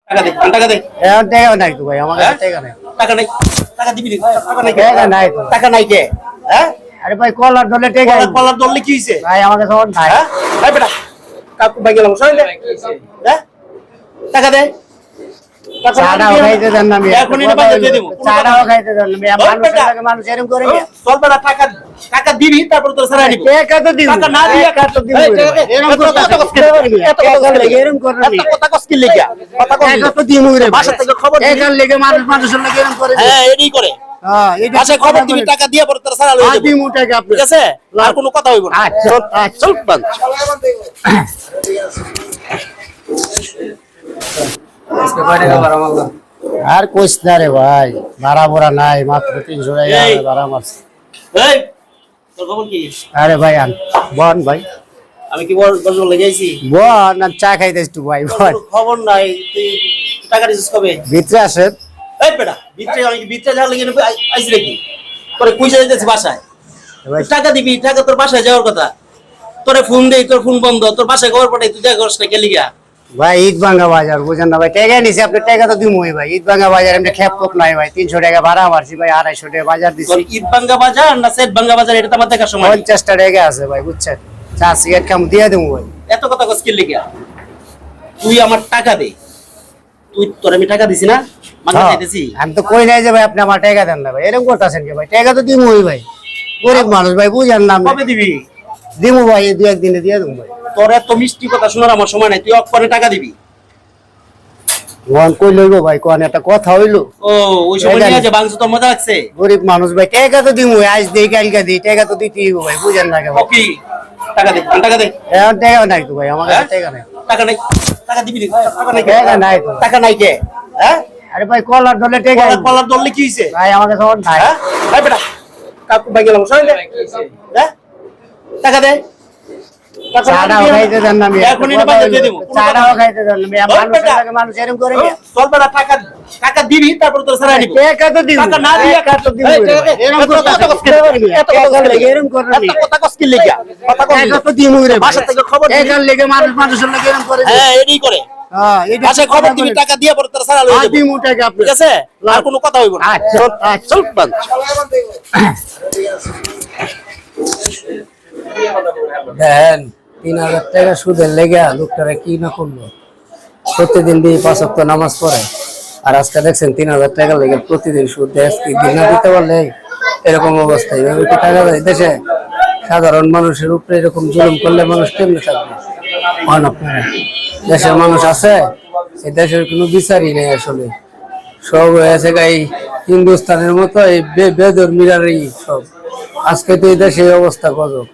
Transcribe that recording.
টাকা দে, টাকা দে। এখন টাকা নাই তো ভাই, আমার কাছে টাকা নাই। টাকা নাই, টাকা দিবি নি? টাকা নাই কে? টাকা নাই তো। টাকা নাই কে? হ্যাঁ? আরে ভাই কলার ধরলে টাকা কলার কলার ধরলে কি হইছে? ভাই আমার কাছে অন নাই। হ্যাঁ? এই বেটা, কাকু ভাই গেলাম, সরে দে। হ্যাঁ? টাকা দে। টাকা না চাটাও দিবি খাইতে দেন না আমি। এখন এনে বাজার দিয়ে দেবো। চাটাও খাইতে দেন না। ধর মানুষের বেটা। লাগে মানুষ এরকম করে না। চল বেটা, টাকা টাকা দিবি তারপর তোর সারা নিবি। টাকা তো দিব। টাকা না দিয়ে টাকা তো দিব। এই, টাকা দে। এরকম এত করতে কথা কস কি লেগে? এত কথা কস কি লেগে? এরকম করে না। এত কথা কস কি লেগে? কথা কস টাকা তো দিব রে। বাসা থেকে খবর দিবি। টাকার লেগে মানুষ মানুষের লাগে এরকম করে। হ্যাঁ, এটাই করে। হ্যাঁ, এটা বাসায় খবর দিবি, টাকা দিয়ে পরে তোর সারা লয়ে যাবো। দিমু টাকা আপনি। ঠিক আছে? আর কোনো কথা হইব না। আচ্ছা, আচ্ছা। চল বান। আর কইস না রে ভাই, ভাড়া ভরা নাই, মাত্র 300 টাকা এই। ভাড়া মারছে। এই, তোর খবর কি? আরে ভাই আন বন ভাই, আমি কি বল বল লেগে আইছি? বন না চা খাইতে একটু ভাই বন। তোর খবর নাই, তুই টাকা দিছিস কবে? ভিতরে আসেন। এই বেটা, ভিতরে আমি কি ভিতরে যাওয়ার লাগি আইছি নাকি? তোরে কইছে যাইতেছি বাসায়। ভাই, তুই টাকা দিবি, টাকা তোর বাসায় যাওয়ার কথা। তোরে ফোন দেই, তোর ফোন বন্ধ, তোর বাসায় খবর পাঠাই, তুই দেখা করছ না কে লিগা? ভাই ঈদ ভাঙ্গা বাজার বুঝেন না ভাই, টাকা নিছি আপনি, টাকা তো দিমুই ভাই। ঈদ ভাঙ্গা বাজার এমনি খেপ খপ নাই ভাই, 300 টাকা ভাড়া মারছি ভাই, 250 টাকা বাজার তোর দিছি। ঈদ ভাঙ্গা বাজার না সেট ভাঙ্গা বাজার, এটা তো আমার দেখার সময় নেই। 50 টাকা আছে ভাই বুঝছেন, চা সিগারেট খাম দিয়ে দেবো ভাই। এত কথা কস কি লিগা? তুই আমার টাকা দে। তোর আমি টাকা দিছি না? মানে হ্যাঁ, চাইতেছি। আমি তো কই নাই যে ভাই আপনি আমার টাকা দেন না ভাই, এরকম করতেছেন কি ভাই? টাকা তো দিমুই ভাই, গরিব মানুষ ভাই বুঝেন না। কবে দিবি? দিমু ভাই, এই 2-1 দিনে দিয়ে দেবো ভাই। তোর এত মিষ্টি কথা শোনার আমার সময় নাই, তুই অক্ষরে টাকা দিবি। কোন কই লইব ভাই, কোন একটা কথা হইলো। ও, ওই সময় নিয়ে যে বাংশ তো মজা লাগছে। গরিব মানুষ ভাই, টাকা তো দিমু, আজ দেই কালকে দিই, টাকা তো দিতেই হইব ভাই বুঝেন না কে ভাই। ওকে, টাকা দে, টাকা দে। এখন টাকা নাই তো ভাই, আমার কাছে হ্যাঁ? টাকা নাই। টাকা নাই, টাকা দিবি নি? টাকা নাই কে? টাকা নাই তো। টাকা নাই কে? হ্যাঁ? আরে ভাই কলার ধরলে টাকা কলার কলার ধরলে কি হইছে? ভাই আমার কাছে অন নাই। হ্যাঁ? এই বেটা, কাকু ভাই গেলাম, সরে দে। হ্যাঁ? টাকা দে। টাকা না চাটাও দিবি খাইতে দেন না আমি। এখন এনে বাজার দিয়ে দেবো। চাটাও খাইতে দেন না আমি। ধর মানুষের বেটা। লাগে মানুষ এরকম করে না। চল বেটা, টাকা টাকা দিবি তারপর তোর সারা নিবি। টাকা তো দিব। টাকা না দিয়ে টাকা তো দিব। এই, টাকা দে। এরকম এত কথা কস কি করতে লেগে? এত কথা কস কি লেগে? এরকম করে এত কথা কস কি লেগে? কথা কস টাকা তো দিমু রে ভাই। বাসা থেকে খবর দিবি। টাকার লেগে মানুষ মানুষের লাগে এরকম করে। হ্যাঁ, এটাই করে। হ্যাঁ, এটা বাসায় খবর দিবি, টাকা দিয়ে পরে তোর সারা লয়ে আর যাবো। দিমু টাকা আপনি। ঠিক আছে? আর কোনো কথা হইব না। আচ্ছা, আচ্ছা। চল বান। দেন 3000 টাকা সুদের লেগে লোকটারে কি না করলো। প্রতিদিন দিয়ে 5 ওয়াক্ত নামাজ পড়ে, আর আজকে দেখছেন 3000 টাকা লেগে প্রতিদিন সুদ দেয়। আজকে দিন না দিতে পারলে এরকম অবস্থা। এইভাবে কি টাকা দেয় দেশে? সাধারণ মানুষের উপরে এরকম জুলুম করলে মানুষ কেমনে থাকবে? আপনারা দেশের মানুষ আছে, এই দেশের কোনো বিচারই নেই আসলে। সব হয়েছে গাই হিন্দুস্তানের মতো এই বেধর্মীরারই সব। আজকে তো এই দেশে এই অবস্থা গজব।